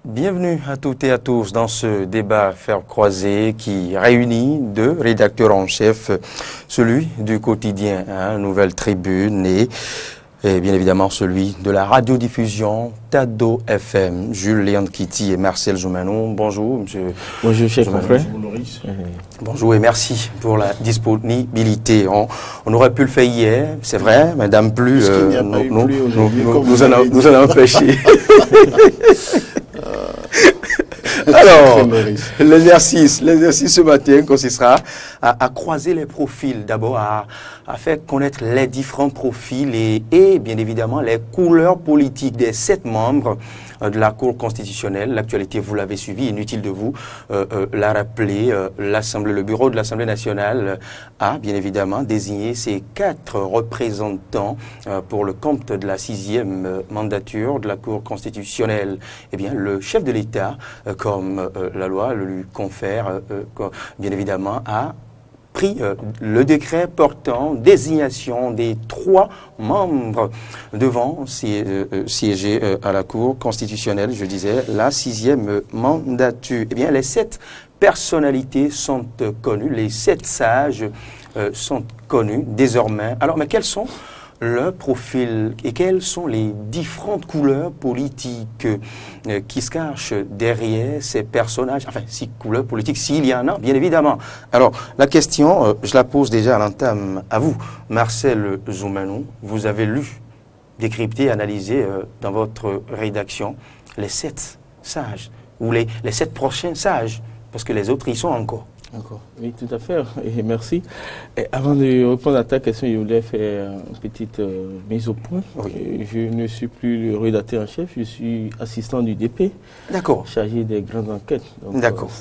Bienvenue à toutes et à tous dans ce débat fer croisé qui réunit deux rédacteurs en chef, celui du quotidien Nouvelle Tribune et bien évidemment celui de la radiodiffusion Tado FM, Jules Léon Kitty et Marcel Joumanon. Bonjour, monsieur. Bonjour, cher confrère. Bonjour et merci pour la disponibilité. On aurait pu le faire hier, c'est vrai, madame plus, nous en avons empêché. Alors, l'exercice ce matin consistera à croiser les profils, d'abord à faire connaître les différents profils et bien évidemment les couleurs politiques des 7 membres de la Cour constitutionnelle. L'actualité, vous l'avez suivi, inutile de vous la rappeler. Le bureau de l'Assemblée nationale a bien évidemment désigné ses 4 représentants pour le compte de la 6e mandature de la Cour constitutionnelle. Eh bien, le chef de l'État, comme la loi le lui confère, bien évidemment, a pris le décret portant désignation des 3 membres devant siéger à la Cour constitutionnelle, je disais, la 6e mandature. Eh bien, les 7 personnalités sont connues, les 7 sages sont connus désormais. Alors, mais quels sont le profil et quelles sont les différentes couleurs politiques qui se cachent derrière ces personnages, enfin, 6 couleurs politiques, s'il y en a, bien évidemment. Alors, la question, je la pose déjà à l'entame à vous, Marcel Joumanon. Vous avez lu, décrypté, analysé dans votre rédaction les 7 sages, ou les 7 prochains sages, parce que les autres y sont encore. Encore. Oui, tout à fait. Et merci. Et avant de répondre à ta question, je voulais faire une petite mise au point. Oui. Je ne suis plus le rédacteur en chef, je suis assistant du DP. D'accord. Chargé des grandes enquêtes. D'accord.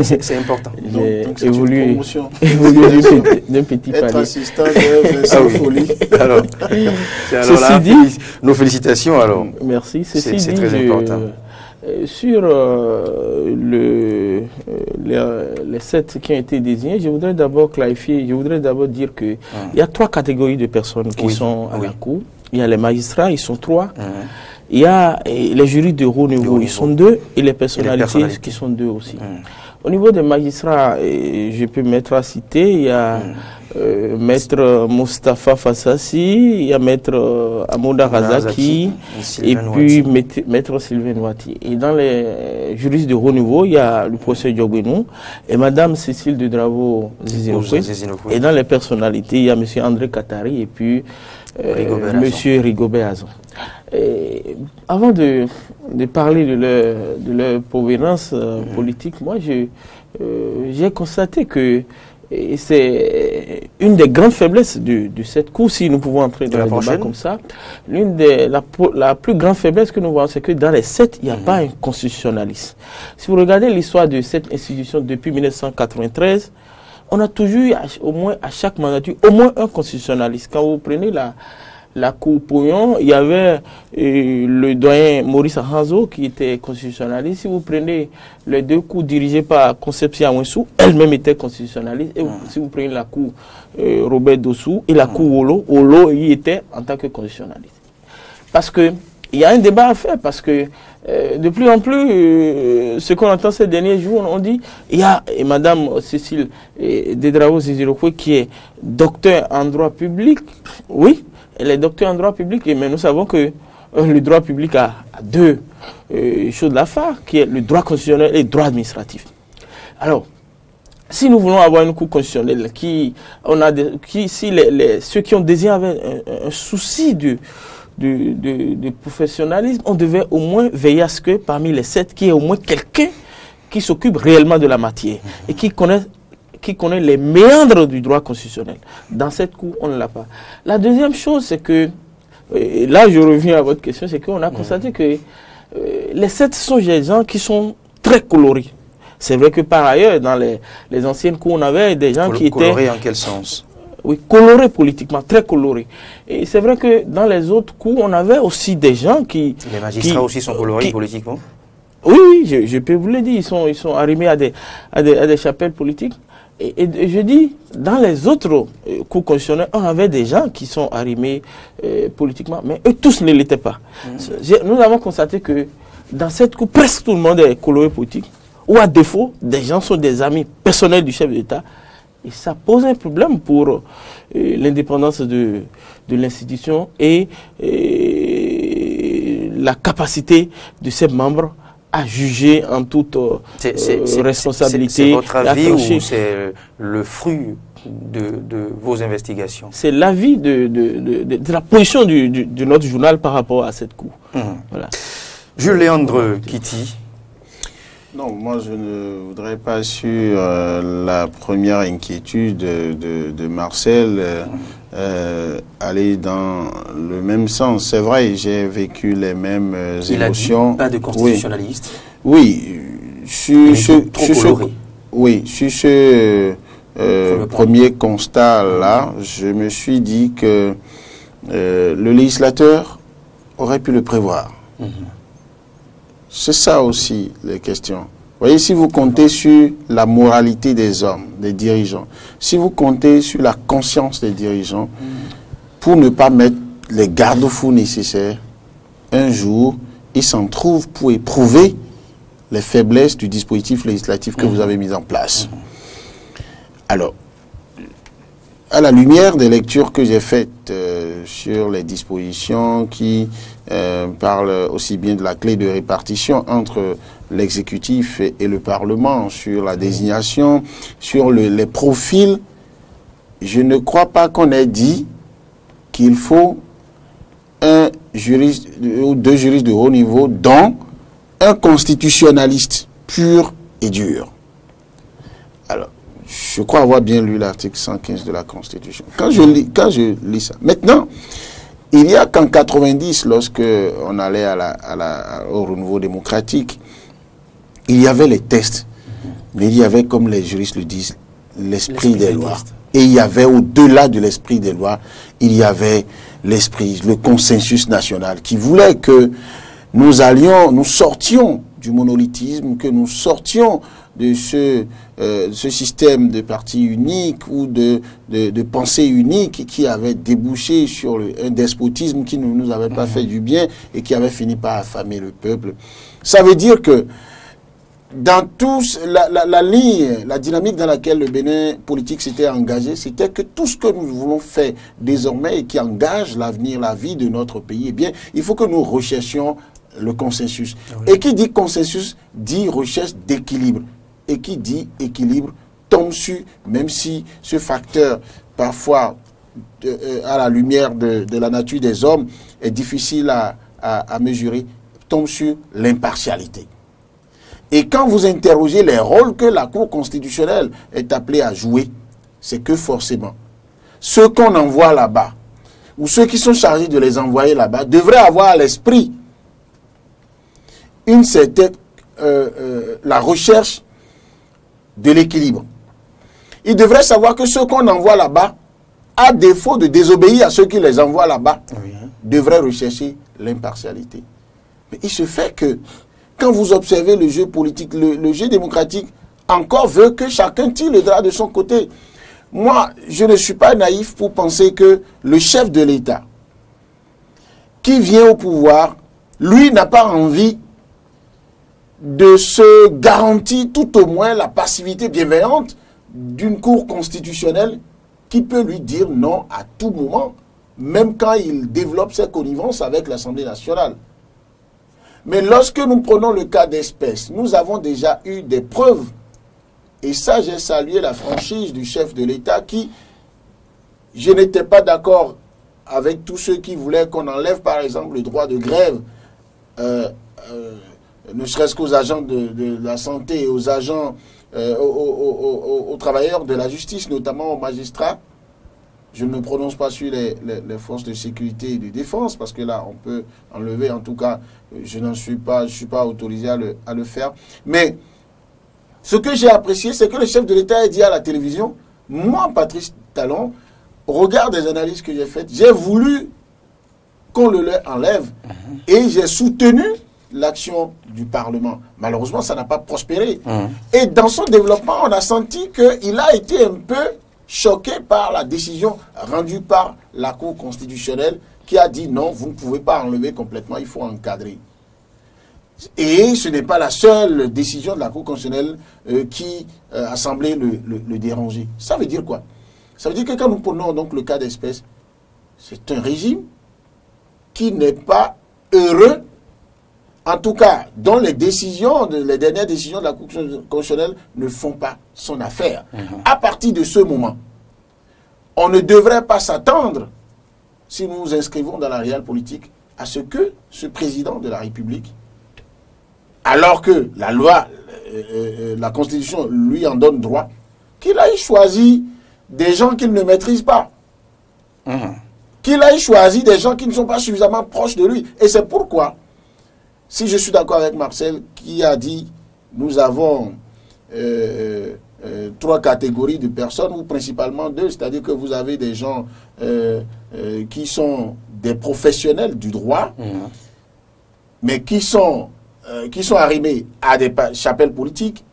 C'est important. J'ai évolué d'un petit palier. Être assistant de folie. Alors là, dit, nos félicitations alors. Merci. C'est très important. Sur les 7 qui ont été désignés, je voudrais d'abord clarifier, je voudrais d'abord dire qu'il y a 3 catégories de personnes qui sont à la Cour. Il y a les magistrats, ils sont 3. Il y a les jurys de haut niveau, ils sont 2. Et les personnalités qui sont 2 aussi. Au niveau des magistrats, je peux mettre à citer, il y a Maître Moustapha Fassassi, il y a Maître Amouda Razaki et puis Maître Sylvain Ouati. Et dans les juristes de haut niveau, il y a le professeur Diogbenou et Madame Cécile de Dravo Zizinokwe. Et dans les personnalités, il y a Monsieur André Katari et puis Monsieur Rigobert Azon. Avant de parler de leur provenance politique, moi j'ai constaté que c'est une des grandes faiblesses de cette Cour, si nous pouvons entrer dans le débat comme ça. La plus grande faiblesse que nous voyons, c'est que dans les 7, il n'y a pas un constitutionnaliste. Si vous regardez l'histoire de cette institution depuis 1993, on a toujours eu, au moins à chaque mandature, au moins un constitutionnaliste. Quand vous prenez la Cour Pouillon, il y avait le doyen Maurice Ahanzo qui était constitutionnaliste. Si vous prenez les 2 cours dirigées par Conception Awensou, elle-même était constitutionnaliste. Et si vous prenez la Cour Robert Dossou et la Cour Olo, il était en tant que constitutionnaliste. Parce que il y a un débat à faire, parce que de plus en plus, ce qu'on entend ces derniers jours, on dit, il y a Madame Cécile Dedravo Zizirokwe qui est docteur en droit public, oui, elle est docteur en droit public, mais nous savons que le droit public a 2 choses à faire, qui est le droit constitutionnel et le droit administratif. Alors, si nous voulons avoir une Cour constitutionnelle ceux qui ont désigné avaient un souci de professionnalisme, on devait au moins veiller à ce que parmi les 7, qu'il y ait au moins quelqu'un qui s'occupe réellement de la matière et qui connaît les méandres du droit constitutionnel. Dans cette Cour, on ne l'a pas. La deuxième chose, c'est que, et là je reviens à votre question, c'est qu'on a constaté que les 7 sont des gens qui sont très colorés. C'est vrai que par ailleurs, dans les anciennes cours, on avait des gens qui étaient... Colorés en quel sens? Oui, colorés politiquement, très colorés. Et c'est vrai que dans les autres cours, on avait aussi des gens qui... Les magistrats aussi sont colorés politiquement? Oui, je peux vous le dire, ils sont arrimés à des chapelles politiques. Et je dis, dans les autres cours constitutionnels, on avait des gens qui sont arrimés politiquement, mais eux tous ne l'étaient pas. Nous avons constaté que dans cette cour, presque tout le monde est coloré politique. Ou à défaut, des gens sont des amis personnels du chef d'État. Et ça pose un problème pour l'indépendance de l'institution et la capacité de ses membres à juger en toute responsabilité. C'est votre avis ou c'est le fruit de vos investigations? C'est l'avis de la position de notre journal par rapport à cette cour. Voilà. Jules Léandre Kitty. Non, moi je ne voudrais pas sur la première inquiétude de Marcel aller dans le même sens. C'est vrai, j'ai vécu les mêmes émotions. Il a dit pas de constitutionnaliste. Oui, sur ce premier constat-là, je me suis dit que le législateur aurait pu le prévoir. C'est ça aussi les questions. Vous voyez, si vous comptez sur la moralité des hommes, des dirigeants, si vous comptez sur la conscience des dirigeants, pour ne pas mettre les garde-fous nécessaires, un jour, ils s'en trouvent pour éprouver les faiblesses du dispositif législatif que vous avez mis en place. Alors, à la lumière des lectures que j'ai faites sur les dispositions qui parlent aussi bien de la clé de répartition entre l'exécutif et le Parlement, sur la désignation, sur les profils, je ne crois pas qu'on ait dit qu'il faut un juriste ou deux juristes de haut niveau, dont un constitutionnaliste pur et dur. Alors, je crois avoir bien lu l'article 115 de la Constitution. Quand je lis ça. Maintenant, il y a qu'en 90, lorsque on allait au renouveau démocratique, il y avait les tests, mais il y avait, comme les juristes le disent, l'esprit des lois. Et il y avait, au-delà de l'esprit des lois, il y avait l'esprit, le consensus national qui voulait que nous sortions du monolithisme, que nous sortions de ce système de parti unique ou de pensée unique qui avait débouché sur un despotisme qui ne nous avait pas fait du bien et qui avait fini par affamer le peuple. Ça veut dire que dans la ligne, la dynamique dans laquelle le Bénin politique s'était engagé, c'était que tout ce que nous voulons faire désormais et qui engage l'avenir, la vie de notre pays, eh bien, il faut que nous recherchions le consensus. Oui. Et qui dit consensus dit recherche d'équilibre. Et qui dit équilibre tombe sur, même si ce facteur, parfois, à la lumière de la nature des hommes, est difficile à mesurer, tombe sur l'impartialité. Et quand vous interrogez les rôles que la Cour constitutionnelle est appelée à jouer, c'est que forcément, ceux qu'on envoie là-bas, ou ceux qui sont chargés de les envoyer là-bas, devraient avoir à l'esprit une certaine la recherche de l'équilibre. Ils devraient savoir que ceux qu'on envoie là-bas, à défaut de désobéir à ceux qui les envoient là-bas, devraient rechercher l'impartialité. Mais il se fait que, quand vous observez le jeu politique, le jeu démocratique, encore veut que chacun tire le drap de son côté. Moi, je ne suis pas naïf pour penser que le chef de l'État, qui vient au pouvoir, lui n'a pas envie de se garantir tout au moins la passivité bienveillante d'une cour constitutionnelle qui peut lui dire non à tout moment, même quand il développe ses connivences avec l'Assemblée nationale. Mais lorsque nous prenons le cas d'espèce, nous avons déjà eu des preuves, et ça j'ai salué la franchise du chef de l'État qui, je n'étais pas d'accord avec tous ceux qui voulaient qu'on enlève par exemple le droit de grève, ne serait-ce qu'aux agents de la santé et aux agents, aux travailleurs de la justice, notamment aux magistrats. Je ne me prononce pas sur les forces de sécurité et de défense, parce que là, on peut enlever, en tout cas, je ne suis pas autorisé à le faire. Mais ce que j'ai apprécié, c'est que le chef de l'État a dit à la télévision, moi, Patrice Talon, au regard des analyses que j'ai faites, j'ai voulu qu'on le leur enlève et j'ai soutenu l'action du Parlement. Malheureusement, ça n'a pas prospéré. Et dans son développement, on a senti qu'il a été un peu choqué par la décision rendue par la Cour constitutionnelle qui a dit non, vous ne pouvez pas enlever complètement, il faut encadrer. Et ce n'est pas la seule décision de la Cour constitutionnelle qui a semblé le déranger. Ça veut dire quoi? Ça veut dire que quand nous prenons donc le cas d'espèce, c'est un régime qui n'est pas heureux, en tout cas, dont les dernières décisions de la Cour constitutionnelle ne font pas son affaire. À partir de ce moment, on ne devrait pas s'attendre, si nous nous inscrivons dans la réelle politique, à ce que ce président de la République, alors que la loi, la Constitution lui en donne droit, qu'il aille choisir des gens qu'il ne maîtrise pas. Qu'il aille choisir des gens qui ne sont pas suffisamment proches de lui. Et c'est pourquoi, si je suis d'accord avec Marcel, qui a dit, nous avons 3 catégories de personnes, ou principalement 2, c'est-à-dire que vous avez des gens qui sont des professionnels du droit, mais qui sont arrimés à des chapelles politiques.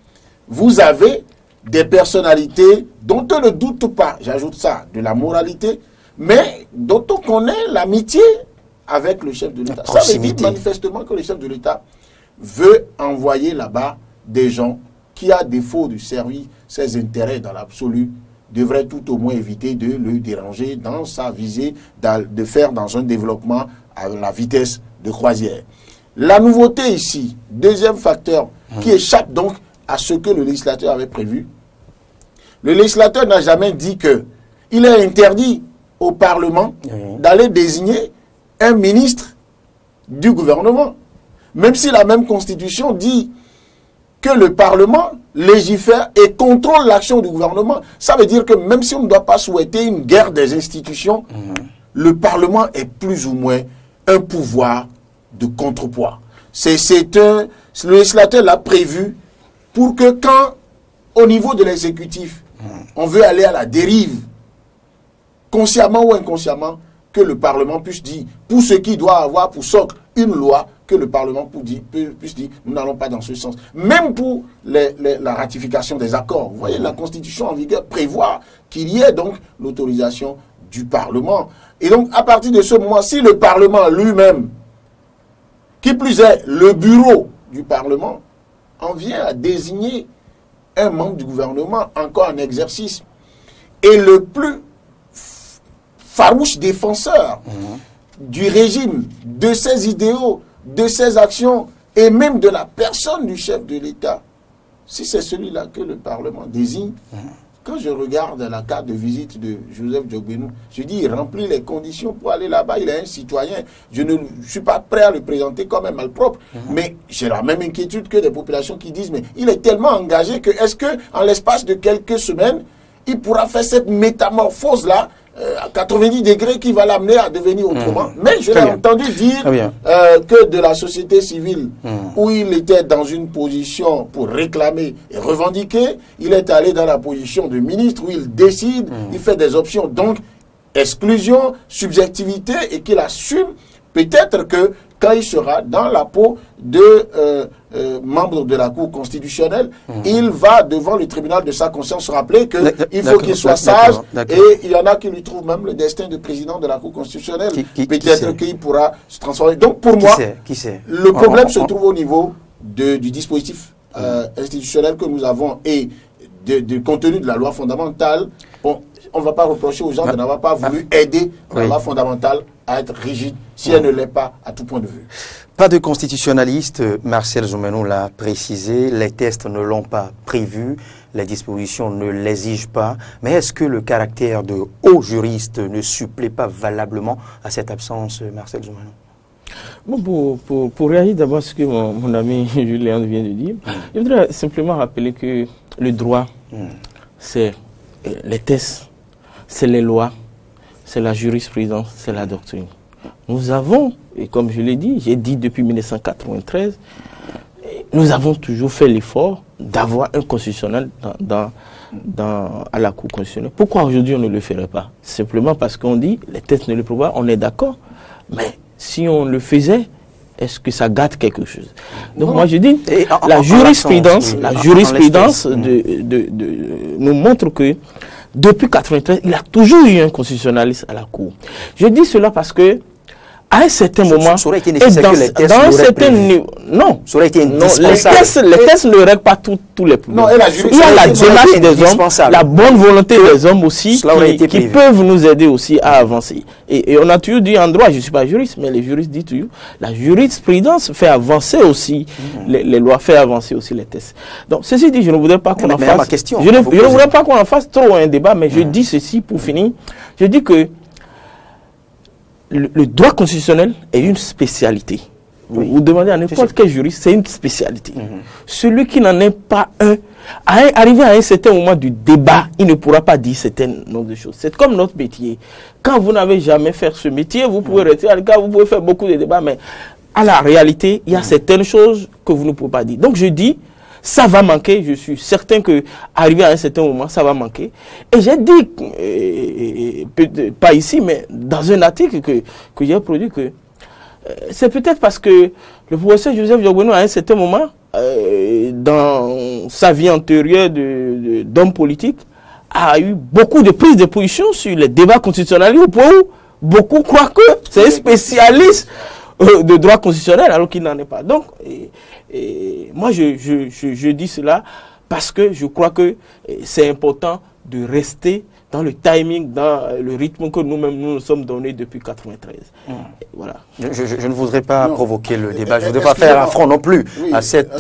Vous avez des personnalités dont on ne doute pas, j'ajoute ça, de la moralité, mais dont on connaît l'amitié avec le chef de l'État. Ça veut dire manifestement que le chef de l'État veut envoyer là-bas des gens qui, à défaut de servir ses intérêts dans l'absolu, devraient tout au moins éviter de le déranger dans sa visée de faire dans un développement à la vitesse de croisière. La nouveauté ici, deuxième facteur qui échappe donc à ce que le législateur avait prévu, le législateur n'a jamais dit qu'il est interdit au Parlement d'aller désigner un ministre du gouvernement. Même si la même Constitution dit que le Parlement légifère et contrôle l'action du gouvernement. Ça veut dire que même si on ne doit pas souhaiter une guerre des institutions, le Parlement est plus ou moins un pouvoir de contrepoids. Le législateur l'a prévu pour que quand, au niveau de l'exécutif, on veut aller à la dérive, consciemment ou inconsciemment, que le Parlement puisse dire, pour ce qui doit avoir pour socle une loi, que le Parlement puisse dire, nous n'allons pas dans ce sens. Même pour la ratification des accords. Vous voyez, la Constitution en vigueur prévoit qu'il y ait donc l'autorisation du Parlement. Et donc, à partir de ce moment, si le Parlement lui-même, qui plus est, le bureau du Parlement, en vient à désigner un membre du gouvernement encore en exercice, et le plus farouche défenseur du régime, de ses idéaux, de ses actions, et même de la personne du chef de l'État, si c'est celui-là que le Parlement désigne, quand je regarde la carte de visite de Joseph Djogbenou, je dis, il remplit les conditions pour aller là-bas, il est un citoyen. Je ne suis pas prêt à le présenter comme un malpropre, mais j'ai la même inquiétude que des populations qui disent, mais il est tellement engagé que est-ce qu'en l'espace de quelques semaines, il pourra faire cette métamorphose-là à 90 degrés qui va l'amener à devenir autrement. Mais je l'ai entendu dire que de la société civile, où il était dans une position pour réclamer et revendiquer, il est allé dans la position de ministre où il décide, il fait des options. Donc, exclusion, subjectivité, et qu'il assume peut-être que quand il sera dans la peau de membre de la Cour constitutionnelle, il va devant le tribunal de sa conscience rappeler qu'il faut qu'il soit sage, et il y en a qui lui trouvent même le destin de président de la Cour constitutionnelle. Peut-être qu'il pourra se transformer. Donc pour moi, le problème se trouve au niveau du dispositif institutionnel que nous avons et du contenu de la loi fondamentale. Bon, on ne va pas reprocher aux gens de n'avoir pas voulu aider la loi fondamentale à être rigide, si elle ne l'est pas à tout point de vue. Pas de constitutionnaliste, Marcel Djogbenou l'a précisé, les tests ne l'ont pas prévu, les dispositions ne l'exigent pas, mais est-ce que le caractère de haut juriste ne supplée pas valablement à cette absence, Marcel Djogbenou? Bon, pour réagir d'abord à ce que mon ami Julien vient de dire, je voudrais simplement rappeler que le droit, c'est les tests, c'est les lois, c'est la jurisprudence, c'est la doctrine. Nous avons, et comme je l'ai dit, j'ai dit depuis 1993, nous avons toujours fait l'effort d'avoir un constitutionnel à la Cour constitutionnelle. Pourquoi aujourd'hui on ne le ferait pas? Simplement parce qu'on dit, les tests ne le prévoient, on est d'accord, mais si on le faisait, est-ce que ça gâte quelque chose? Donc moi je dis, la jurisprudence nous montre que depuis 1993, il a toujours eu un constitutionnaliste à la Cour. Je dis cela parce que à un certain moment, ça aurait été nécessaire que les tests dans un certain niveau, non, ça aurait été indispensable. Les tests ne règlent pas tous les problèmes. Non, il y a la démarche des hommes, la bonne volonté des hommes aussi, qui peuvent nous aider aussi à avancer. Et on a toujours dit en droit, je ne suis pas juriste, mais les juristes disent toujours, la jurisprudence fait avancer aussi les lois, fait avancer aussi les tests. Donc, ceci dit, je ne voudrais pas qu'on en fasse. Je ne voudrais pas qu'on en fasse trop un débat, mais je dis ceci pour finir. Je dis que le droit constitutionnel est une spécialité. Vous demandez à n'importe quel juriste, c'est une spécialité. Celui qui n'en est pas un, arrivé à un certain moment du débat, il ne pourra pas dire certain nombre de choses. C'est comme notre métier. Quand vous n'avez jamais fait ce métier, vous pouvez rester à l'écart, vous pouvez faire beaucoup de débats, mais à la réalité, il y a certaines choses que vous ne pouvez pas dire. Donc je dis, ça va manquer, je suis certain que arrivé à un certain moment, ça va manquer. Et j'ai dit, pas ici, mais dans un article que j'ai produit, que c'est peut-être parce que le professeur Joseph Yogweno, à un certain moment, dans sa vie antérieure d'homme politique, a eu beaucoup de prises de position sur les débats constitutionnels, où beaucoup croient que c'est un spécialiste de droit constitutionnel, alors qu'il n'en est pas. Donc, moi, je dis cela parce que je crois que c'est important de rester dans le timing, dans le rythme que nous-mêmes nous sommes donnés depuis 1993. Voilà. Je ne voudrais pas provoquer le débat, je ne voudrais pas faire affront non plus à cette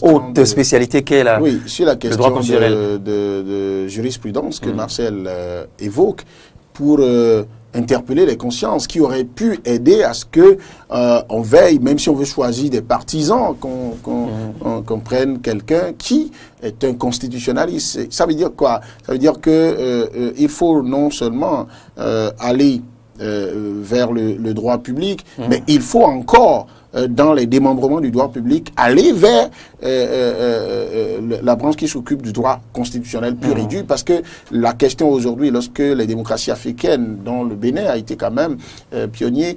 haute spécialité qu'est la sur la question le droit constitutionnel de jurisprudence que Marcel évoque, pour interpeller les consciences, qui auraient pu aider à ce que on veille, même si on veut choisir des partisans, qu'on prenne quelqu'un qui est un constitutionnaliste. Ça veut dire quoi? Ça veut dire que il faut non seulement aller vers le droit public, mais il faut encore dans les démembrements du droit public, aller vers la branche qui s'occupe du droit constitutionnel pur et dur, parce que la question aujourd'hui, lorsque les démocraties africaines, dont le Bénin a été quand même pionnier,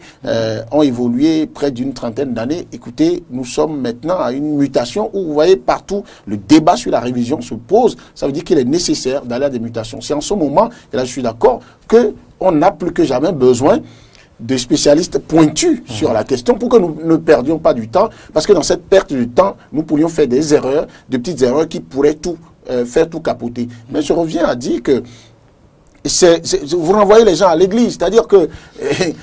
ont évolué près d'une trentaine d'années, écoutez, nous sommes maintenant à une mutation où vous voyez partout le débat sur la révision se pose. Ça veut dire qu'il est nécessaire d'aller à des mutations. C'est en ce moment, et là je suis d'accord, qu'on a plus que jamais besoin de spécialistes pointus sur la question pour que nous ne perdions pas du temps, parce que dans cette perte de temps, nous pourrions faire des erreurs, de petites erreurs qui pourraient faire tout capoter. Mais je reviens à dire que vous renvoyez les gens à l'église, c'est-à-dire que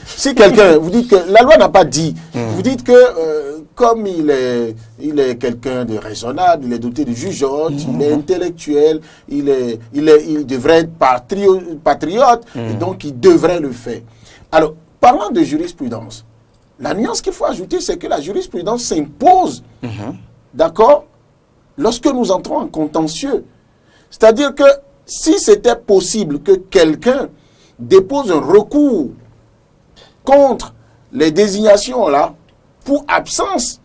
si quelqu'un, vous dites que la loi n'a pas dit, vous dites que comme il est quelqu'un de raisonnable, il est doté de jugeote, il est intellectuel, il devrait être patriote, et donc il devrait le faire. Alors, parlant de jurisprudence, la nuance qu'il faut ajouter, c'est que la jurisprudence s'impose, d'accord, lorsque nous entrons en contentieux. C'est-à-dire que si c'était possible que quelqu'un dépose un recours contre les désignations là, pour absence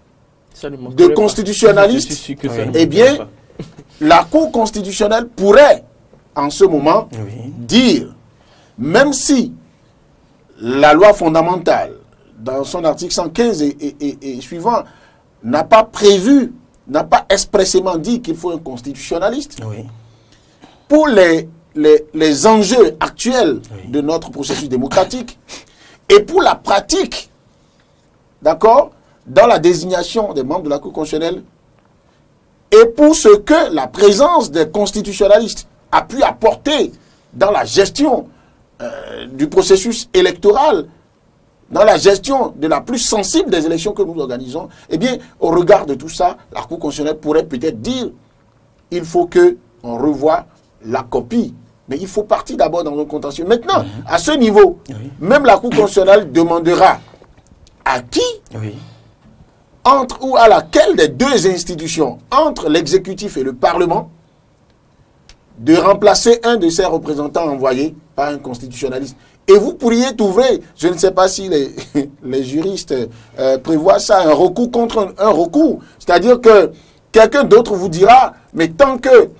de constitutionnalistes, eh bien, la Cour constitutionnelle pourrait, en ce moment, dire, même si la loi fondamentale, dans son article 115 et suivant, n'a pas prévu, n'a pas expressément dit qu'il faut un constitutionnaliste, pour les enjeux actuels de notre processus démocratique et pour la pratique, d'accord, dans la désignation des membres de la Cour constitutionnelle et pour ce que la présence des constitutionnalistes a pu apporter dans la gestion du processus électoral, dans la gestion de la plus sensible des élections que nous organisons, eh bien, au regard de tout ça, la Cour constitutionnelle pourrait peut-être dire il faut qu'on revoie la copie. Mais il faut partir d'abord dans un contentieux. Maintenant, à ce niveau, même la Cour constitutionnelle demandera à qui, entre ou à laquelle des deux institutions, entre l'exécutif et le Parlement, de remplacer un de ses représentants envoyés par un constitutionnaliste. Et vous pourriez trouver, je ne sais pas si les juristes prévoient ça, un recours contre un recours. C'est-à-dire que quelqu'un d'autre vous dira, mais tant que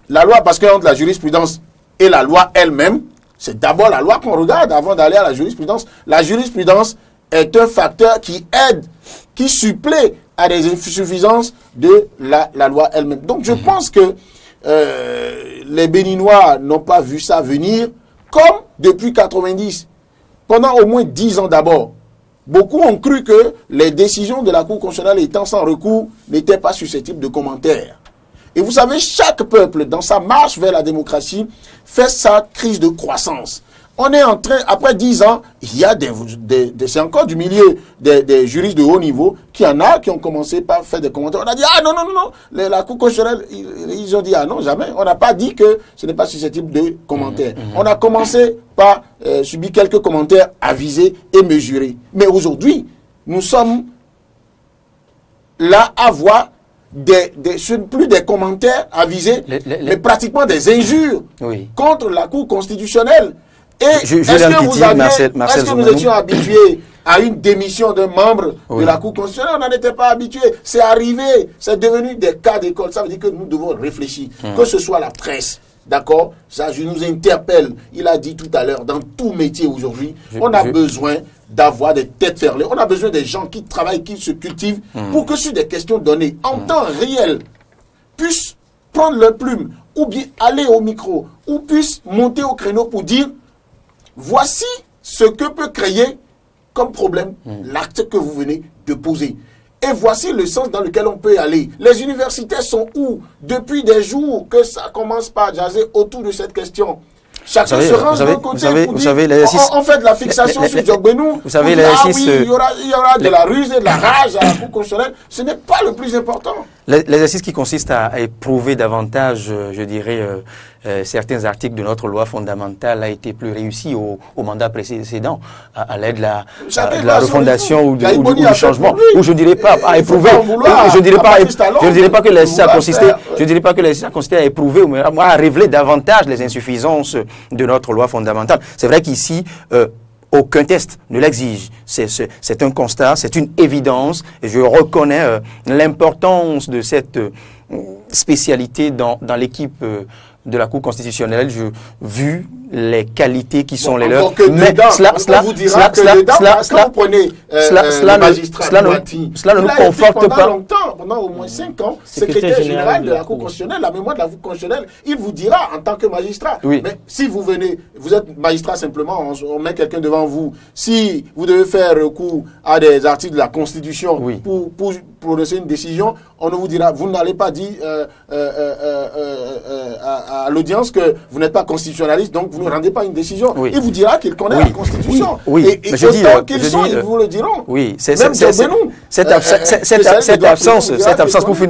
la loi, parce que entre la jurisprudence et la loi elle-même, c'est d'abord la loi qu'on regarde avant d'aller à la jurisprudence. La jurisprudence est un facteur qui aide, qui supplée à des insuffisances de la loi elle-même. Donc je pense que les Béninois n'ont pas vu ça venir, comme depuis 90. pendant au moins 10 ans d'abord, beaucoup ont cru que les décisions de la Cour constitutionnelle étant sans recours n'étaient pas susceptibles de commentaires. Et vous savez, chaque peuple, dans sa marche vers la démocratie, fait sa crise de croissance. On est en train, après 10 ans, il y a c'est encore du milieu des juristes de haut niveau qui ont commencé par faire des commentaires. On a dit, ah non, la Cour constitutionnelle, ils ont dit, ah non, jamais. On n'a pas dit que ce n'est pas susceptible de commentaires. On a commencé par subir quelques commentaires avisés et mesurés. Mais aujourd'hui, nous sommes là à voir plus des commentaires avisés, mais pratiquement des injures contre la Cour constitutionnelle. Et est-ce que nous étions habitués à une démission d'un membre de la Cour constitutionnelle? On n'en était pas habitués. C'est arrivé, c'est devenu des cas d'école. Ça veut dire que nous devons réfléchir, que ce soit la presse. D'accord? Ça, je nous interpelle. Il a dit tout à l'heure, dans tout métier aujourd'hui, on a besoin d'avoir des têtes fermées. On a besoin des gens qui travaillent, qui se cultivent, pour que sur des questions données, en temps réel, puissent prendre leur plume, ou bien aller au micro, ou puissent monter au créneau pour dire voici ce que peut créer comme problème l'acte que vous venez de poser. Et voici le sens dans lequel on peut aller. Les universités sont où? Depuis des jours que ça commence par jaser autour de cette question. Chacun se range d'un côté pour dire, on fait de la fixation sur Djogbenou. Vous savez, il y aura de la ruse et de la rage à la Cour constitutionnelle. Ce n'est pas le plus important. L'exercice qui consiste à éprouver davantage, je dirais, certains articles de notre loi fondamentale a été plus réussi au mandat précédent, à l'aide de la refondation ou du changement. Ou je ne dirais pas à éprouver, je ne dirais pas que l'exercice a consisté à éprouver, mais à révéler davantage les insuffisances de notre loi fondamentale. C'est vrai qu'ici, aucun test ne l'exige. C'est un constat, c'est une évidence, et je reconnais l'importance de cette spécialité dans l'équipe de la Cour constitutionnelle, vu les qualités qui sont les leurs. Mais cela ne nous conforte pas. Pendant au moins 5 ans, secrétaire général de la Cour constitutionnelle, la mémoire de la Cour constitutionnelle, il vous dira en tant que magistrat. Oui. Mais si vous venez, vous êtes magistrat simplement, on met quelqu'un devant vous. Si vous devez faire recours à des articles de la Constitution pour prononcer une décision, on ne vous dira, vous n'allez pas dire à l'audience que vous n'êtes pas constitutionnaliste, donc vous ne rendez pas une décision. Il vous dira qu'il connaît la Constitution. Et ils vous le diront. Oui, cette absence,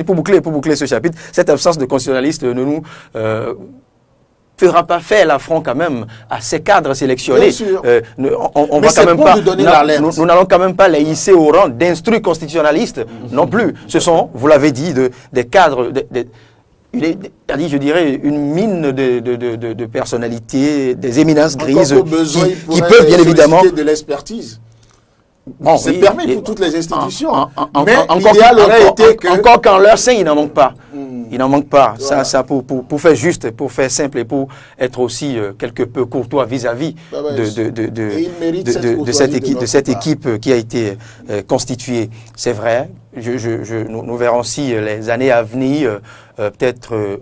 pour boucler ce chapitre, cette absence de constitutionnaliste ne nous fera pas faire l'affront quand même à ces cadres sélectionnés. On va quand même pas, nous n'allons quand même pas les hisser au rang d'instruits constitutionnalistes non plus. Ce sont, vous l'avez dit, des cadres, je dirais, une mine de personnalités, des éminences grises qui peuvent bien évidemment de l'expertise. Bon, c'est permis pour toutes les institutions. Mais l'idéal aurait été que... Encore qu'en leur sein, il n'en manque pas. Il n'en manque pas. Voilà. Ça pour faire juste, pour faire simple et pour être aussi quelque peu courtois vis-à-vis de cette équipe qui a été constituée. C'est vrai. Nous verrons si les années à venir, peut-être...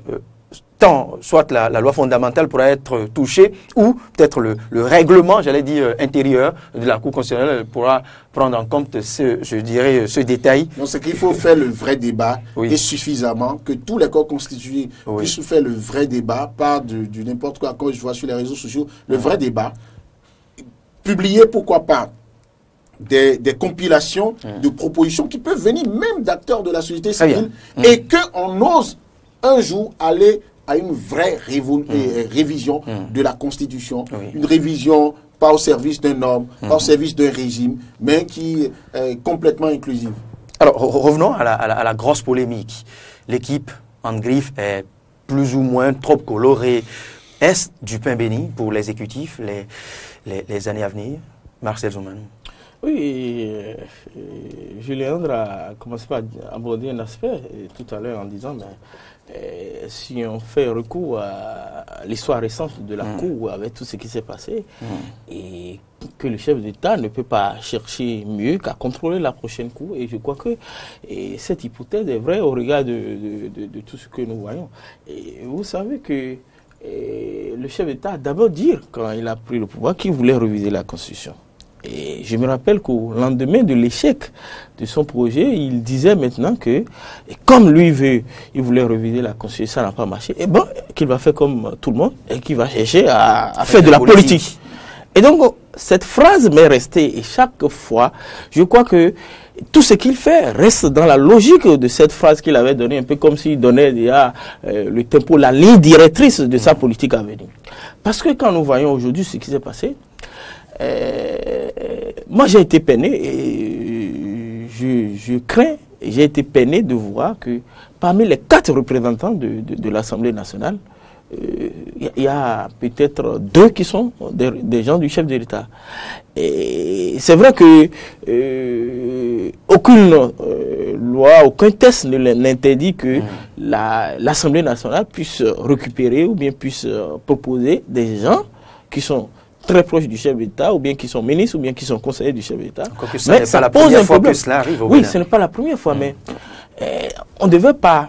soit la loi fondamentale pourra être touchée, ou peut-être le règlement, j'allais dire, intérieur de la Cour constitutionnelle pourra prendre en compte ce détail. Donc c'est qu'il faut faire le vrai débat, et suffisamment, que tous les corps constitués puissent faire le vrai débat, pas du n'importe quoi, quand je vois sur les réseaux sociaux, le vrai débat, publier, pourquoi pas, des compilations de propositions qui peuvent venir même d'acteurs de la société civile, et qu'on ose un jour aller à une vraie révision de la Constitution, une révision pas au service d'un homme, pas au service d'un régime, mais qui est complètement inclusive. Alors, revenons à la grosse polémique. L'équipe en griffe est plus ou moins trop colorée. Est-ce du pain béni pour l'exécutif les années à venir? Marcel Zoumane. Oui, Juliandre a commencé par aborder un aspect tout à l'heure en disant si on fait recours à l'histoire récente de la Cour avec tout ce qui s'est passé et que le chef d'État ne peut pas chercher mieux qu'à contrôler la prochaine Cour, et je crois que cette hypothèse est vraie au regard de tout ce que nous voyons. Et vous savez que le chef d'État a d'abord dit, quand il a pris le pouvoir, qu'il voulait réviser la Constitution. Et je me rappelle qu'au lendemain de l'échec de son projet, il disait maintenant que, comme lui il voulait réviser la Constitution, ça n'a pas marché, et bon, qu'il va faire comme tout le monde et qu'il va chercher à faire de la politique. Et donc, cette phrase m'est restée, et chaque fois, je crois que tout ce qu'il fait reste dans la logique de cette phrase qu'il avait donnée, un peu comme s'il donnait déjà le tempo, la ligne directrice de sa politique à venir. Parce que quand nous voyons aujourd'hui ce qui s'est passé, moi j'ai été peiné et je crains, j'ai été peiné de voir que parmi les 4 représentants de l'Assemblée nationale, il y a peut-être 2 qui sont des gens du chef de l'État. Et c'est vrai que aucune loi, aucun test ne l'interdit que l'Assemblée nationale puisse récupérer ou bien puisse proposer des gens qui sont très proches du chef d'État, ou bien qui sont ministres, ou bien qui sont conseillers du chef d'État. Mais ça la pose un problème. Que cela arrive au oui, ce n'est pas la première fois, mais on ne devait pas,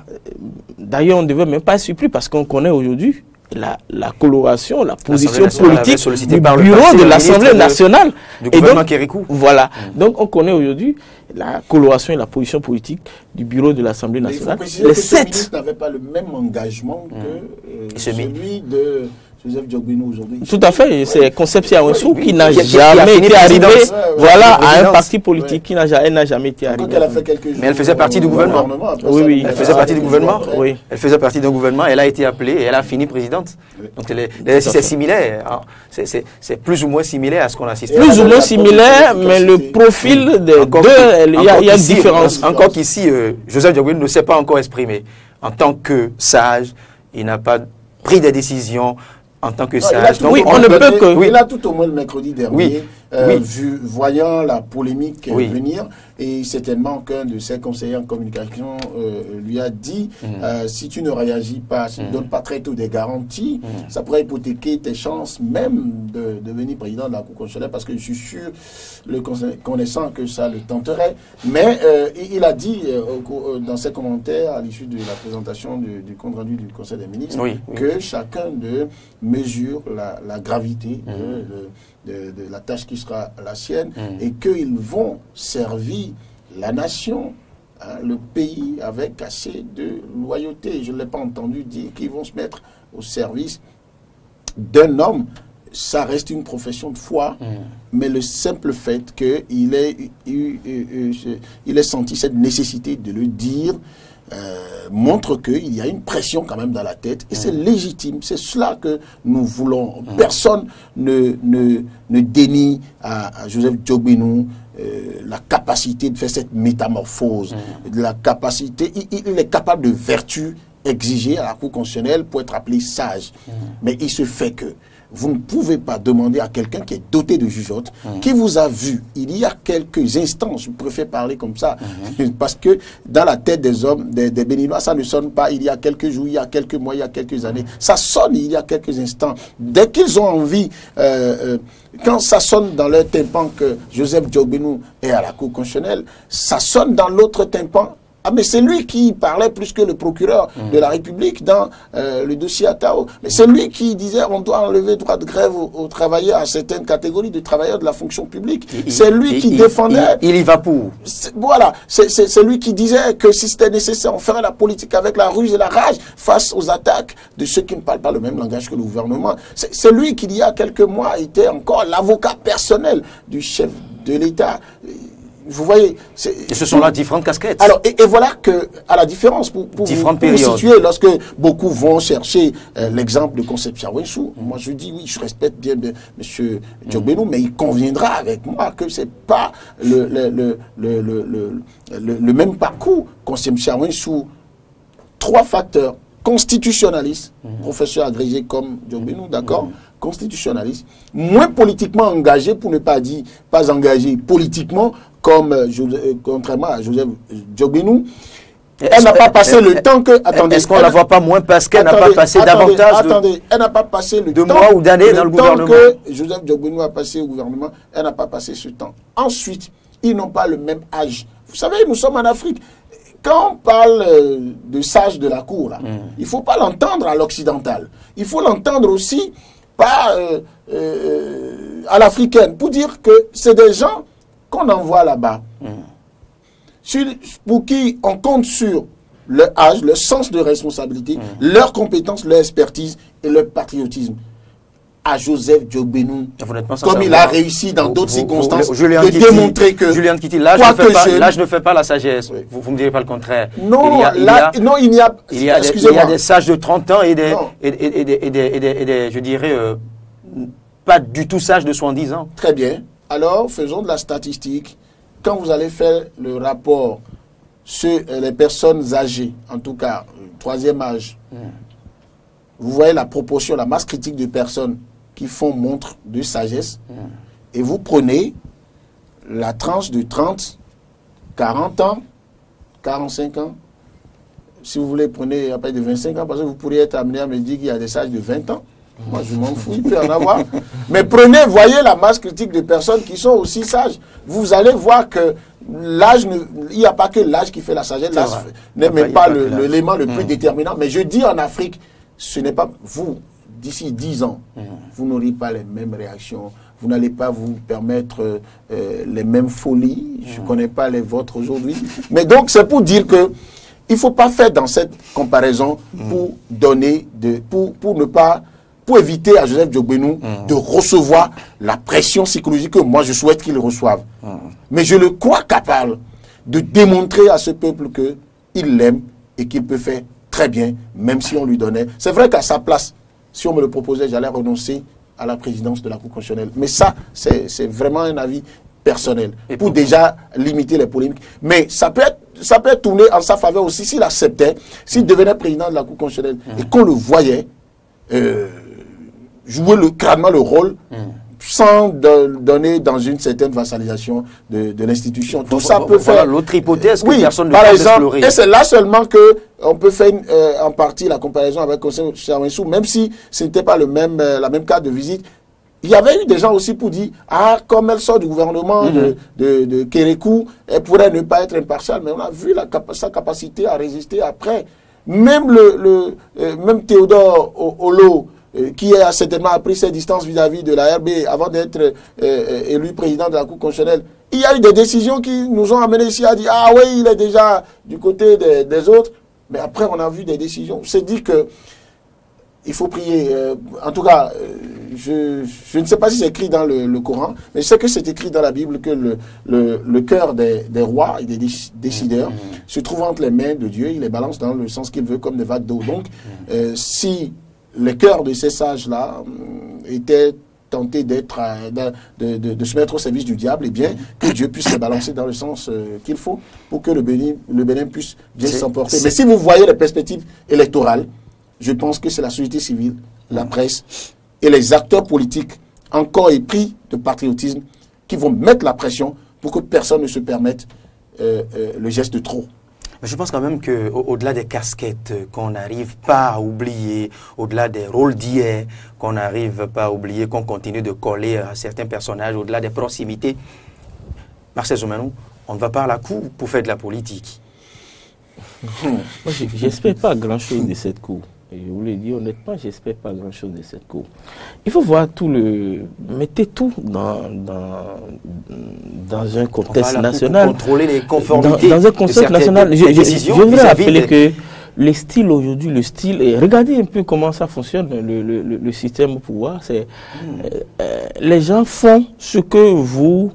d'ailleurs on ne devait même pas être surpris parce qu'on connaît aujourd'hui la coloration, la position politique du bureau de l'Assemblée nationale. Du gouvernement Kérékou. Voilà. Donc on connaît aujourd'hui la coloration et la position politique du bureau de l'Assemblée nationale. Il faut préciser que ce ministre n'avait pas le même engagement que celui de Joseph Diogbenou aujourd'hui. Tout à fait, c'est Conception Awensou qui n'a jamais été arrivé à un parti politique, qui n'a jamais été arrivé. Mais elle faisait partie du gouvernement. Oui, elle faisait partie du gouvernement. Oui. Elle faisait partie d'un gouvernement, elle a été appelée et elle a fini présidente. Donc c'est similaire, c'est plus ou moins similaire à ce qu'on assiste. Plus ou moins similaire, mais le profil des deux, il y a une différence. Encore qu'ici, Joseph Diogbenou ne s'est pas encore exprimé. En tant que sage, il n'a pas pris des décisions. En tant que sage. Donc, oui, on ne peut que... Oui. Il a tout au moins le mercredi dernier, voyant la polémique venir, et certainement qu'un de ses conseillers en communication lui a dit si tu ne réagis pas, si tu ne donnes pas très tôt des garanties, ça pourrait hypothéquer tes chances même de devenir président de la Cour constitutionnelle, parce que je suis sûr, le connaissant, que ça le tenterait. Mais il a dit dans ses commentaires à l'issue de la présentation du compte rendu du Conseil des ministres que chacun de mesure la gravité de la tâche qui sera la sienne et qu'ils vont servir la nation, le pays, avec assez de loyauté. Je ne l'ai pas entendu dire qu'ils vont se mettre au service d'un homme. Ça reste une profession de foi, mais le simple fait qu'il ait senti cette nécessité de le dire montre qu'il y a une pression quand même dans la tête, et c'est légitime. C'est cela que nous voulons. Personne ne dénie à Joseph Diogbenou la capacité de faire cette métamorphose, de la capacité. Il est capable de vertu exigée à la Cour constitutionnelle pour être appelé sage. Mais il se fait que vous ne pouvez pas demander à quelqu'un qui est doté de jugeote, qui vous a vu il y a quelques instants, je préfère parler comme ça, parce que dans la tête des hommes, des Béninois, ça ne sonne pas il y a quelques jours, il y a quelques mois, il y a quelques années. Ça sonne il y a quelques instants. Dès qu'ils ont envie, quand ça sonne dans leur tympan que Joseph Diogbenou est à la Cour constitutionnelle, ça sonne dans l'autre tympan. Ah, mais c'est lui qui parlait plus que le procureur de la République dans le dossier Atao. Mais c'est lui qui disait on doit enlever le droit de grève aux travailleurs, à certaines catégories de travailleurs de la fonction publique. C'est lui qui défendait... Il y va pour. Voilà, c'est lui qui disait que si c'était nécessaire, on ferait la politique avec la ruse et la rage face aux attaques de ceux qui ne parlent pas le même langage que le gouvernement. C'est lui qui, il y a quelques mois, était encore l'avocat personnel du chef de l'État. Vous voyez, et ce sont là différentes casquettes. Alors, et voilà que, à la différence, pour vous situer, lorsque beaucoup vont chercher l'exemple de Conception Awensou, moi je dis oui, je respecte bien M. Diogbenou, mais il conviendra avec moi que c'est pas le même parcours. Conception Awensou, 3 facteurs: constitutionnaliste, professeur agrégé comme Diogbenou, d'accord, constitutionnaliste, moins politiquement engagé, pour ne pas dire pas engagé politiquement, comme contrairement à Joseph Diogbenou. Elle n'a pas passé le temps que... Attendez, est-ce qu'on ne la voit pas moins parce qu'elle n'a pas passé davantage elle n'a pas passé le de mois ou d'années dans le gouvernement que Joseph Diogbenou a passé au gouvernement, elle n'a pas passé ce temps. Ensuite, ils n'ont pas le même âge. Vous savez, nous sommes en Afrique. Quand on parle de sage de la cour, là, il ne faut pas l'entendre à l'occidental. Il faut l'entendre aussi par à l'africaine, pour dire que c'est des gens qu'on envoie là-bas, pour qui on compte sur leur âge, leur sens de responsabilité, leurs compétences, leur expertise et leur patriotisme. À Joseph Diogbénou, comme il a réussi dans d'autres circonstances, de démontrer que... Julien Kitty, l'âge ne fait pas la sagesse. Oui. Vous ne me direz pas le contraire. Non, il y a des sages de 30 ans et des je dirais, pas du tout sages de 70 ans. Très bien. Alors, faisons de la statistique. Quand vous allez faire le rapport sur les personnes âgées, en tout cas, troisième âge, vous voyez la proportion, la masse critique de personnes qui font montre de sagesse, et vous prenez la tranche de 30, 40 ans, 45 ans. Si vous voulez, prenez après de 25 ans, parce que vous pourriez être amené à me dire qu'il y a des sages de 20 ans. Moi, je m'en fous, il peut en avoir. Mais prenez, voyez la masse critique de personnes qui sont aussi sages. Vous allez voir que l'âge, il n'y a pas que l'âge qui fait la sagesse. L'âge n'est même pas l'élément le plus déterminant. Mais je dis en Afrique, ce n'est pas vous. D'ici 10 ans, vous n'aurez pas les mêmes réactions, vous n'allez pas vous permettre les mêmes folies, je ne connais pas les vôtres aujourd'hui. Mais donc, c'est pour dire que il ne faut pas faire dans cette comparaison pour donner, pour éviter à Joseph Diogbénou de recevoir la pression psychologique que moi je souhaite qu'il reçoive. Mais je le crois capable de démontrer à ce peuple qu'il l'aime et qu'il peut faire très bien, même si on lui donnait. C'est vrai qu'à sa place, si on me le proposait, j'allais renoncer à la présidence de la Cour constitutionnelle. Mais ça, c'est vraiment un avis personnel, pour déjà limiter les polémiques. Mais ça peut être tourné en sa faveur aussi s'il acceptait, s'il devenait président de la Cour constitutionnelle et qu'on le voyait jouer crânement le rôle sans donner dans une certaine vassalisation de l'institution. Tout ça peut faire... L'autre hypothèse que personne ne peut explorer. Et c'est là seulement qu'on peut faire en partie la comparaison avec Conseil Charmensou, même si ce n'était pas la même carte de visite. Il y avait eu des gens aussi pour dire, comme elle sort du gouvernement de Kérékou, elle pourrait ne pas être impartiale, mais on a vu sa capacité à résister après. Même même Théodore Olo, qui a certainement pris ses distances vis-à-vis de la RB avant d'être élu président de la Cour constitutionnelle. Il y a eu des décisions qui nous ont amenés ici à dire « Ah oui, il est déjà du côté des autres ». Mais après, on a vu des décisions. C'est dit que il faut prier. En tout cas, je ne sais pas si c'est écrit dans le Coran, mais je sais que c'est écrit dans la Bible que le cœur des rois et des décideurs se trouve entre les mains de Dieu. Il les balance dans le sens qu'il veut, comme des vagues d'eau. Donc, si les cœurs de ces sages-là étaient tentés de se mettre au service du diable, eh bien, que Dieu puisse les balancer dans le sens qu'il faut pour que le Bénin puisse bien s'emporter. Mais si vous voyez les perspectives électorales, je pense que c'est la société civile, la presse et les acteurs politiques encore épris de patriotisme qui vont mettre la pression pour que personne ne se permette le geste de trop. Mais je pense quand même qu'au-delà des casquettes qu'on n'arrive pas à oublier, au-delà des rôles d'hier qu'on n'arrive pas à oublier, qu'on continue de coller à certains personnages, au-delà des proximités, Marcel Diogbénou, on ne va pas à la cour pour faire de la politique. Moi, j'espère pas grand-chose de cette cour. Je vous l'ai dit honnêtement, j'espère pas grand-chose de cette cour. Il faut voir mettez tout dans un contexte national. Contrôler les conformités dans un contexte national. Je voudrais rappeler que le style aujourd'hui, regardez un peu comment ça fonctionne, le système au pouvoir. Les gens font ce que vous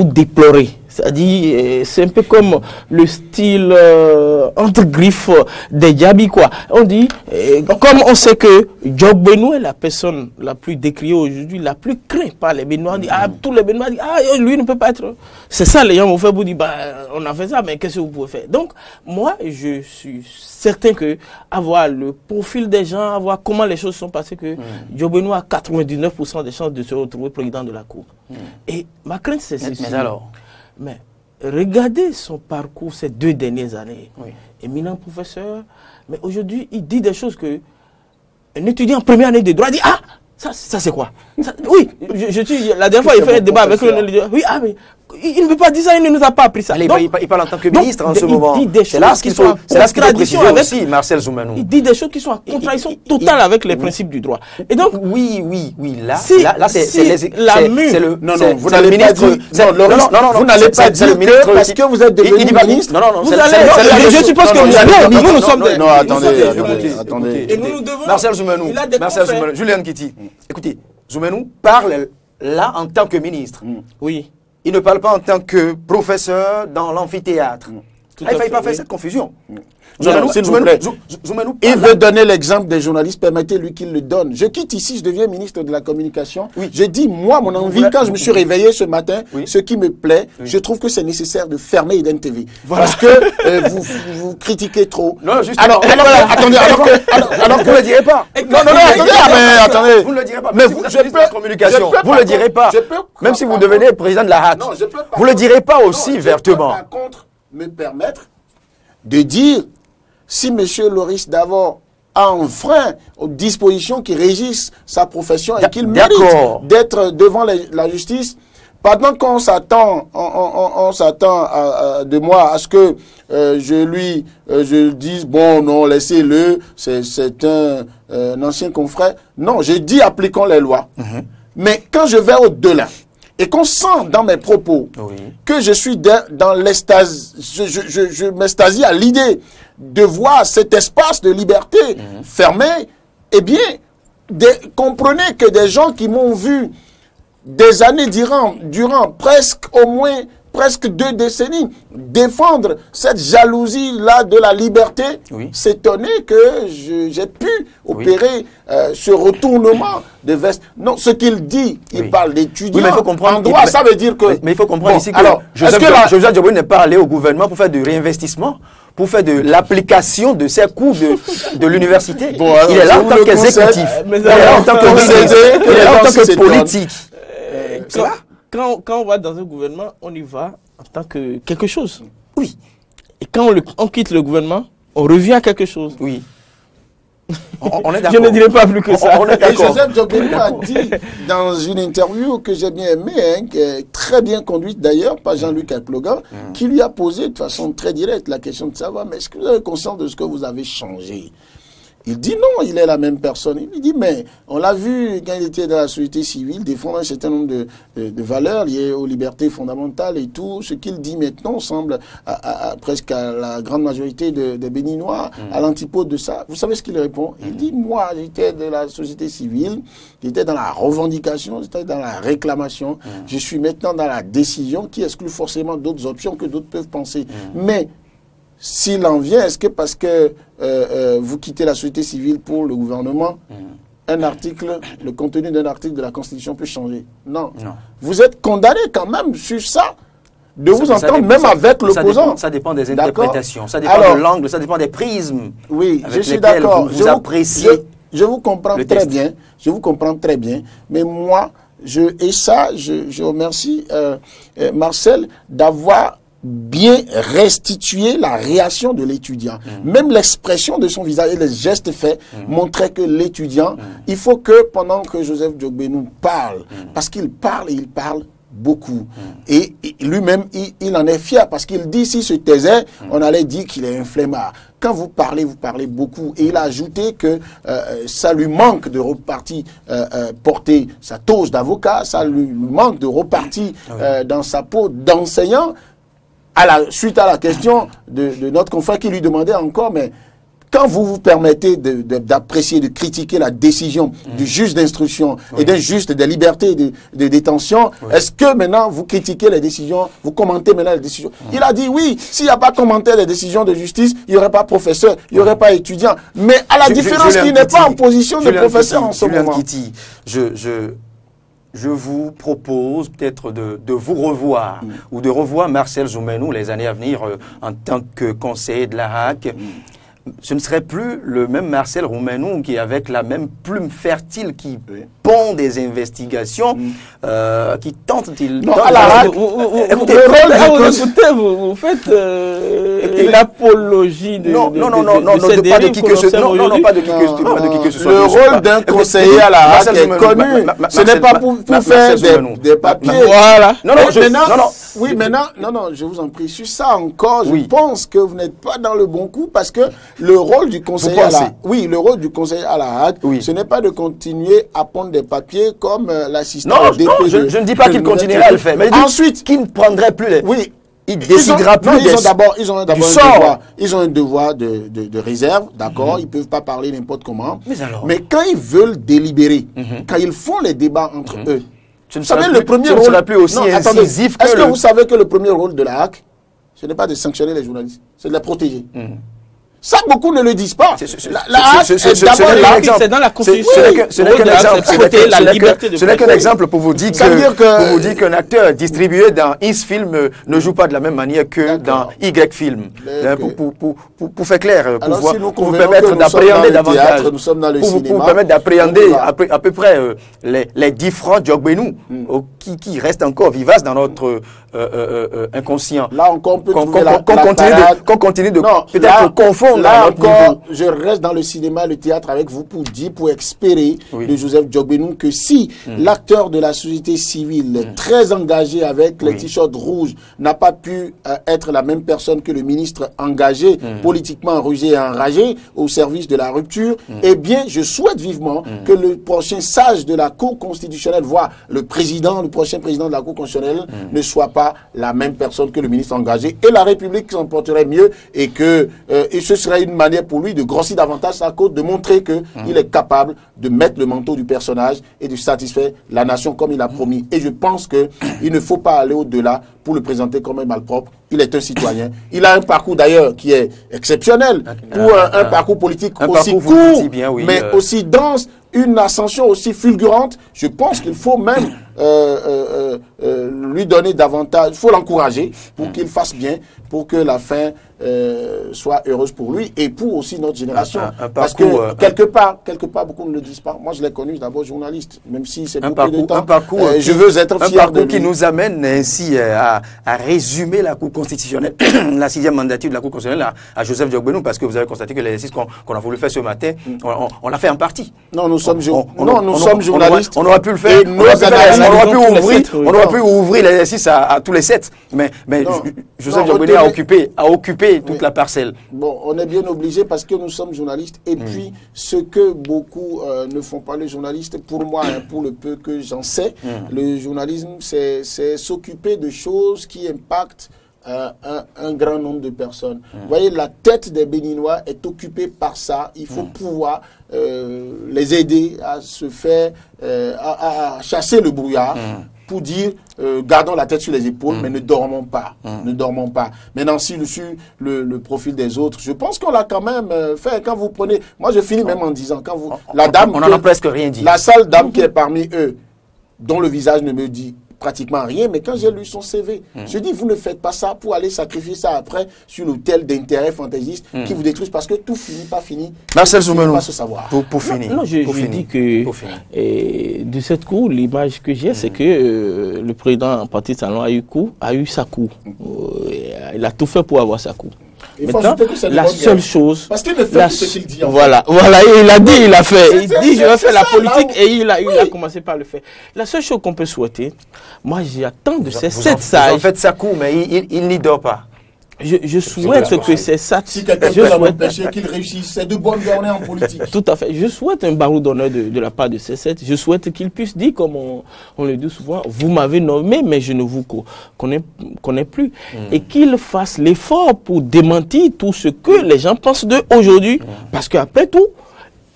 déplorez. C'est-à-dire, c'est un peu comme le style entre griffes des Djabi, quoi. On dit, comme on sait que Diogbénou est la personne la plus décriée aujourd'hui, la plus crainte par les Béninois, on dit, tous les Béninois disent, lui ne peut pas être... C'est ça, les gens vont faire pour dire, on a fait ça, mais qu'est-ce que vous pouvez faire? Donc, moi, je suis certain que avoir le profil des gens, avoir comment les choses sont passées, que Diogbénou a 99% des chances de se retrouver président de la Cour. Et ma crainte, c'est ceci. Mais alors? Mais regardez son parcours ces 2 dernières années. Éminent professeur, mais aujourd'hui, il dit des choses que un étudiant en première année de droit dit, ça c'est quoi? Oui, la dernière fois, il fait un débat avec lui. Oui, mais il ne peut pas dire ça, il ne nous a pas appris ça. Donc, il parle en tant que ministre en ce moment. Il dit des choses qui sont en contradiction avec aussi, Marcel Zoumano. Il dit des choses qui sont en contradiction totale avec les principes du droit. Et donc, oui, là, c'est le... Non, vous n'allez pas dire... Non, vous n'allez pas dire que parce que vous êtes devenu ministre... Non, je suppose que nous sommes... Non, attendez. Et nous devons... Marcel Zoumano, Julien Kiti, écoutez, Zoumano parle là en tant que ministre. Oui. Il ne parle pas en tant que professeur dans l'amphithéâtre. Il ne fallait pas faire cette confusion. S'il vous plaît. Il veut donner l'exemple des journalistes, permettez-lui qu'il le donne. Je quitte ici, je deviens ministre de la Communication. Oui. J'ai dit, moi, mon envie, quand je me suis réveillé ce matin, ce qui me plaît, je trouve que c'est nécessaire de fermer Eden TV. Voilà. Parce que vous critiquez trop. Non, juste attendez, alors que vous ne le direz pas. Attendez. Vous ne le direz pas. Mais vous, la communication, vous ne le direz pas. Même si vous devenez président de la HAC, vous ne le direz pas aussi vertement. Par contre, me permettre de dire si M. Loris Davor a enfreint aux dispositions qui régissent sa profession et qu'il mérite d'être devant la justice, pendant qu'on s'attend de moi à ce que je dise bon non laissez-le, c'est un ancien confrère. Non, j'ai dit appliquons les lois. Mais quand je vais au-delà et qu'on sent dans mes propos que je suis dans l'extase, je m'extasie à l'idée de voir cet espace de liberté fermé, eh bien, comprenez que des gens qui m'ont vu des années durant presque 2 décennies défendre cette jalousie-là de la liberté, s'étonner que j'ai pu opérer ce retournement de veste. Non, ce qu'il dit, il parle d'étudiants en droit, ça veut dire que... Mais il faut comprendre ici que Joseph Djoboy n'est pas allé au gouvernement pour faire du réinvestissement, pour faire de l'application de ses cours de l'université. Il est là en tant qu'exécutif, il est là en tant que ministre, il est là en tant que politique. Quand on va dans un gouvernement, on y va en tant que quelque chose. Oui. Et quand on quitte le gouvernement, on revient à quelque chose. Oui. On est d'accord. Je ne dirai pas plus que ça. On est d'accord. Joseph Djoboy a dit dans une interview que j'ai bien aimée, qui est très bien conduite d'ailleurs par Jean-Luc Akplogan, qui lui a posé de façon très directe la question de savoir, mais est-ce que vous avez conscience de ce que vous avez changé? Il dit non, il est la même personne. Il lui dit, mais on l'a vu quand il était dans la société civile, défendre un certain nombre de valeurs liées aux libertés fondamentales et tout. Ce qu'il dit maintenant semble presque à la grande majorité des Béninois, à l'antipode de ça. Vous savez ce qu'il répond? Il dit, moi, j'étais de la société civile, j'étais dans la revendication, j'étais dans la réclamation. Je suis maintenant dans la décision qui exclut forcément d'autres options que d'autres peuvent penser. Mais s'il en vient, est-ce que parce que vous quittez la société civile pour le gouvernement, un article, le contenu d'un article de la Constitution peut changer? Non. Vous êtes condamné quand même sur ça, de vous entendre même avec l'opposant. Ça dépend des interprétations, ça dépend de l'angle, ça dépend des prismes. Oui, je suis d'accord. Je vous comprends très bien. Je vous comprends très bien. Mais moi, je remercie Marcel d'avoir bien restituer la réaction de l'étudiant. Même l'expression de son visage et les gestes faits montraient que l'étudiant, il faut que pendant que Joseph Djoboy nous parle, parce qu'il parle et il parle beaucoup. Et lui-même, il en est fier parce qu'il dit s'il se taisait, on allait dire qu'il est un flemmard. Quand vous parlez beaucoup. Et il a ajouté que ça lui manque de repartir porter sa toge d'avocat, ça lui manque de repartir dans sa peau d'enseignant. Suite à la question de notre confrère qui lui demandait encore, mais quand vous vous permettez d'apprécier, de critiquer la décision du juge d'instruction et d'un juge des libertés de détention, est-ce que maintenant vous critiquez les décisions, vous commentez maintenant les décisions? Il a dit oui, s'il n'y a pas commenté les décisions de justice, il n'y aurait pas professeur, il n'y aurait pas étudiant. Mais à la différence qu'il n'est pas en position de professeur en ce moment. Je vous propose peut-être de vous revoir ou de revoir Marcel Zoumano les années à venir en tant que conseiller de la HAC. ce ne serait plus le même Marcel Roumenou qui, avec la même plume fertile, qui pond des investigations, qui tente... Non, écoutez, vous faites l'apologie de pas de qui que ce soit. Le rôle d'un conseiller à la HAC est connu. Ce n'est pas pour faire des papiers. Voilà. Maintenant, je vous en prie. Sur ça encore, je pense que vous n'êtes pas dans le bon coup parce que le rôle du conseiller à la HAC, ce n'est pas de continuer à prendre des papiers comme l'assistant au DPG. Non, je ne dis pas qu'il continuerait à le faire, mais ensuite, qu'il ne prendrait plus les... Oui. Il décidera plus ils ont un devoir de réserve, d'accord. Ils ne peuvent pas parler n'importe comment. Mais quand ils veulent délibérer, quand ils font les débats entre eux, vous savez, le premier rôle... Est-ce que vous savez que le premier rôle de la HAC, ce n'est pas de sanctionner les journalistes, c'est de les protéger. Ça, beaucoup ne le disent pas. C'est dans la Constitution. Ce n'est qu'un exemple pour vous dire qu'un acteur distribué dans X film ne joue pas de la même manière que dans Y film. Pour faire clair, pour vous permettre d'appréhender davantage, pour vous permettre d'appréhender à peu près les différents Djogbenou qui restent encore vivaces dans notre inconscient. Là encore, on peut qu'on continue de peut-être confondre. Là encore, je reste dans le cinéma, le théâtre avec vous pour espérer de Joseph Djogbenou que si l'acteur de la société civile très engagé avec les t-shirts rouges n'a pas pu être la même personne que le ministre engagé, politiquement enragé et enragé au service de la rupture, eh bien, je souhaite vivement que le prochain sage de la Cour constitutionnelle, voire le prochain président de la Cour constitutionnelle, ne soit pas la même personne que le ministre engagé et la République s'en porterait mieux et que ce serait une manière pour lui de grossir davantage sa côte, de montrer qu'il est capable de mettre le manteau du personnage et de satisfaire la nation comme il a promis. Et je pense qu'il ne faut pas aller au-delà pour le présenter comme un malpropre. Il est un citoyen. Il a un parcours d'ailleurs qui est exceptionnel pour un parcours politique aussi court, mais aussi dense, une ascension aussi fulgurante. Je pense qu'il faut même lui donner davantage, il faut l'encourager pour qu'il fasse bien, pour que la fin soit heureuse pour lui et pour aussi notre génération. Parce que quelque part, beaucoup ne le disent pas. Moi, je l'ai connu d'abord journaliste, même si c'est beaucoup de temps. Je veux être fier de lui. Qui nous amène ainsi à résumer la Cour constitutionnelle, la 6e mandature de la Cour constitutionnelle à Joseph Djogbenou, parce que vous avez constaté que l'exercice qu'on a voulu faire ce matin, on l'a fait en partie. Non, nous sommes journalistes. On aurait pu le faire. On aurait pu ouvrir l'exercice à tous les 7. Mais Joseph Djogbenou a occupé toute la parcelle. Bon, on est bien obligé parce que nous sommes journalistes. Et puis, ce que beaucoup ne font pas les journalistes, pour moi, pour le peu que j'en sais, le journalisme, c'est s'occuper de choses qui impactent un grand nombre de personnes. Vous voyez, la tête des Béninois est occupée par ça. Il faut pouvoir les aider à se faire, à chasser le brouillard. Pour dire, gardons la tête sur les épaules, mais ne dormons pas. Ne dormons pas. Maintenant, sur le profil des autres, je pense qu'on l'a quand même fait. Quand vous prenez... Moi, je finis même en disant, quand vous... La dame... On n'en a presque rien dit. La seule dame qui est parmi eux, dont le visage ne me dit pratiquement rien, mais quand j'ai lu son CV, je dis, vous ne faites pas ça pour aller sacrifier ça après sur l'autel d'intérêts fantaisistes qui vous détruisent parce que tout finit pas fini. Marcel Roumenou, pas se savoir. Pour finir. Non, je dis que de cette cour, l'image que j'ai, c'est que le président Patrice Talon a eu sa cour. Il a tout fait pour avoir sa cour. Maintenant, la seule chose... Parce qu'il ne fait que ce qu'il dit. Voilà, il a dit, il a fait. Il dit, je vais faire la politique et il a commencé par le faire. La seule chose qu'on peut souhaiter, moi j'attends de ces 7 sages... Vous en faites sa cour, mais il n'y dort pas. Je souhaite que c'est ça. Si quelqu'un peut l'empêcher qu'il réussisse, c'est de bonne journée en politique. Tout à fait. Je souhaite un barreau d'honneur de la part de ces 7. Je souhaite qu'il puisse dire, comme on le dit souvent, vous m'avez nommé, mais je ne vous connais plus. Et qu'il fasse l'effort pour démentir tout ce que les gens pensent d'eux aujourd'hui. Parce qu'après tout,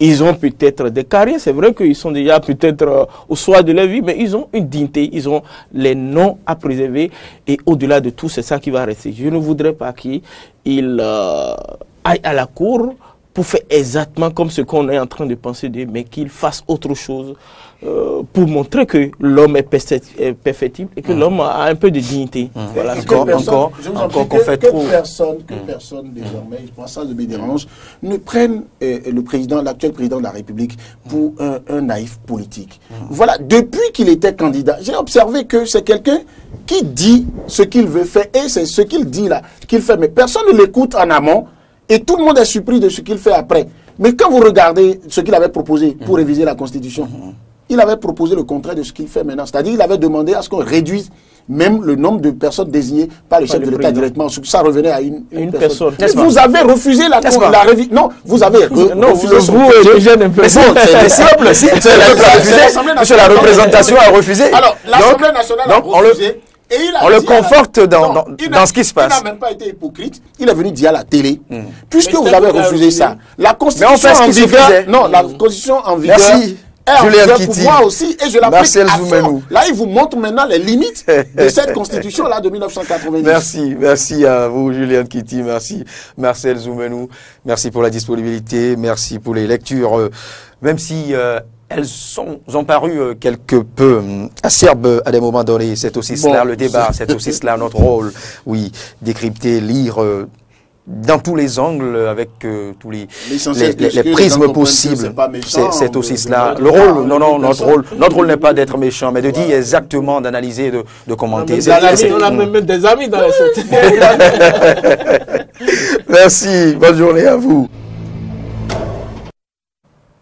ils ont peut-être des carrières, c'est vrai qu'ils sont déjà peut-être au soir de leur vie, mais ils ont une dignité, ils ont les noms à préserver et au-delà de tout, c'est ça qui va rester. Je ne voudrais pas qu'ils aillent à la cour pour faire exactement comme ce qu'on est en train de penser mais qu'il fasse autre chose pour montrer que l'homme est perfectible et que l'homme a un peu de dignité. Voilà, encore qu'on fait trop. Personne désormais, je pense que ça me dérange, ne prenne l'actuel président de la République pour un naïf politique. Voilà, depuis qu'il était candidat, j'ai observé que c'est quelqu'un qui dit ce qu'il veut faire et c'est ce qu'il dit là qu'il fait. Mais personne ne l'écoute en amont et tout le monde est surpris de ce qu'il fait après. Mais quand vous regardez ce qu'il avait proposé pour réviser la Constitution, il avait proposé le contraire de ce qu'il fait maintenant. C'est-à-dire qu'il avait demandé à ce qu'on réduise même le nombre de personnes désignées par le chef de l'État directement. Ça revenait à une personne. Vous avez refusé la révision. Non, vous avez refusé. C'est simple. Monsieur, la représentation a refusé. Alors, l'Assemblée nationale a refusé. Et on le conforte dans ce qui se passe. Il n'a même pas été hypocrite. Il est venu dire à la télé, puisque vous avez refusé ça, la Constitution en vigueur, non, la Constitution en vigueur, Julien Kitty, moi aussi, et je l'applique à fond. Là, il vous montre maintenant les limites de cette Constitution-là de 1990. Merci à vous, Julien Kitty, merci Marcel Zoumenou, merci pour la disponibilité, merci pour les lectures, même si elles ont paru quelque peu acerbes à des moments donnés. C'est aussi cela le débat, c'est aussi cela notre rôle. Oui, décrypter, lire dans tous les angles, avec tous les prismes possibles. C'est aussi cela. Le rôle, notre rôle n'est pas d'être méchant, mais de dire exactement, d'analyser, de commenter. On a même des amis dans les Merci, bonne journée à vous.